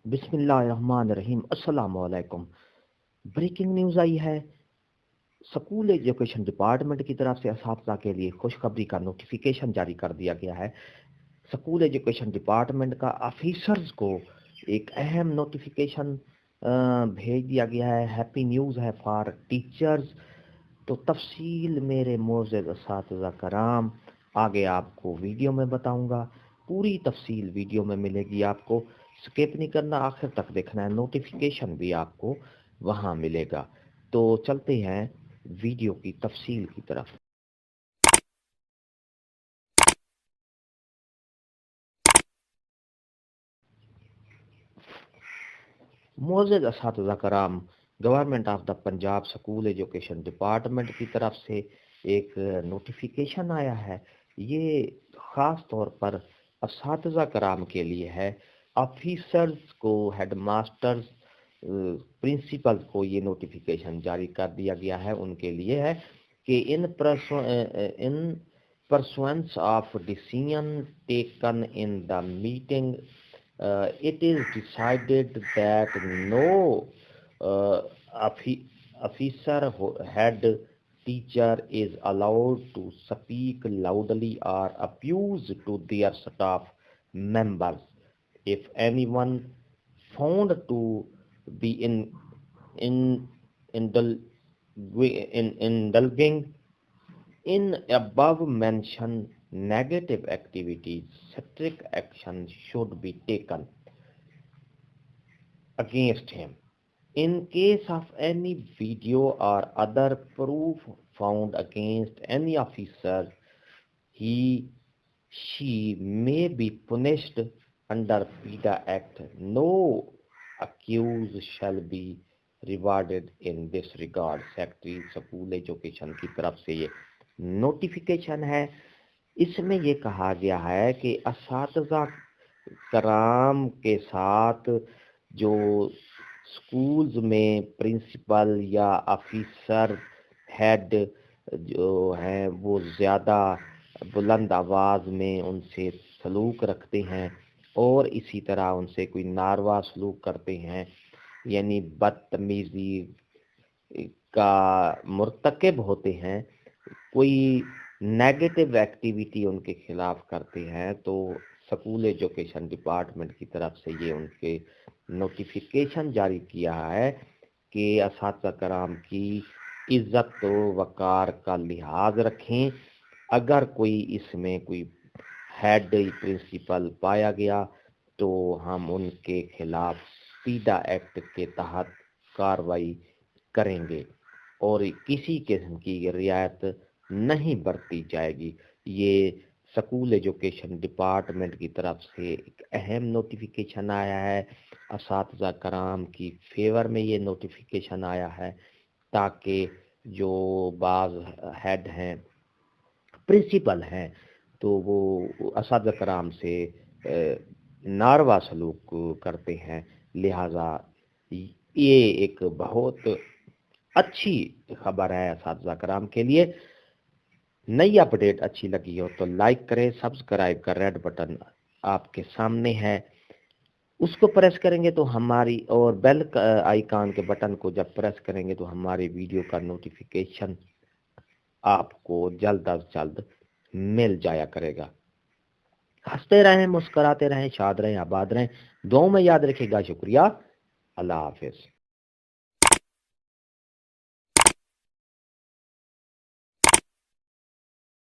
बिस्मिल्लाहिर्रहमानिर्रहीम। अस्सलाम वालेकुम। ब्रेकिंग न्यूज़ आई है। स्कूल एजुकेशन डिपार्टमेंट की तरफ से असातिज़ा के लिए खुशखबरी का नोटिफिकेशन जारी कर दिया गया है। स्कूल एजुकेशन डिपार्टमेंट का ऑफिसर्स को एक अहम नोटिफिकेशन भेज दिया गया है। हैप्पी न्यूज़ है फॉर टीचर्स। तो तफसील मेरे मोअज़्ज़ज़ असातिज़ा कराम आगे आपको वीडियो में बताऊंगा। पूरी तफसील वीडियो में मिलेगी आपको, स्किप नहीं करना, आखिर तक देखना है। नोटिफिकेशन भी आपको वहां मिलेगा। तो चलते हैं वीडियो की तफसील की तरफ। मोअज़्ज़ज़ असातिज़ा कराम, government of the Punjab school education department की तरफ से एक नोटिफिकेशन आया है। ये ख़ास तौर पर असातिज़ा कराम के लिए है। ऑफिसर्स को, हेड मास्टर्स, प्रिंसिपल्स को ये नोटिफिकेशन जारी कर दिया गया है। उनके लिए है कि इन pursuance of decision taken in the meeting, it is decided that no uh, officer, head teacher is allowed to speak loudly or abuse to their staff members. If anyone found to be in indul, indulging in above mentioned negative activities, strict action should be taken against him. In case of any video or other proof found against any officer, he she may be punished under PIDA Act. No accused shall be rewarded in this regard. Secretary school education की तरफ से ये notification है। इसमें ये कहा गया है कि असातिज़ा कराम के साथ जो स्कूल्स में प्रिंसिपल या ऑफिसर, हेड जो हैं वो ज़्यादा बुलंद आवाज़ में उनसे सलूक रखते हैं और इसी तरह उनसे कोई नारवा सलूक करते हैं, यानी बदतमीज़ी का मुर्तकिब होते हैं, कोई नेगेटिव एक्टिविटी उनके खिलाफ करते हैं, तो स्कूल एजुकेशन डिपार्टमेंट की तरफ से ये उनके नोटिफिकेशन जारी किया है कि असातिज़ा कराम की इज्जत वकार का लिहाज रखें। अगर कोई इसमें कोई हेड प्रिंसिपल पाया गया तो हम उनके खिलाफ पीडा एक्ट के तहत कार्रवाई करेंगे और किसी किस्म की रियायत नहीं बरती जाएगी। ये स्कूल एजुकेशन डिपार्टमेंट की तरफ से एक अहम नोटिफिकेशन आया है। असातिज़ा कराम की फेवर में ये नोटिफिकेशन आया है ताकि जो बाज़ हेड हैं, प्रिंसिपल हैं, तो वो असातिज़ा कराम से नारवा सलूक करते हैं। लिहाजा ये एक बहुत अच्छी खबर है असातिज़ा कराम के लिए। नई अपडेट अच्छी लगी हो तो लाइक करें, सब्सक्राइब का रेड बटन आपके सामने है, उसको प्रेस करेंगे तो हमारी, और बेल आइकन के बटन को जब प्रेस करेंगे तो हमारी वीडियो का नोटिफिकेशन आपको जल्द अज जल्द मिल जाया करेगा। हंसते रहें, मुस्कुराते रहें, शाद रहें, आबाद रहें, दुआओं में याद रखिएगा। शुक्रिया। अल्लाह हाफिज।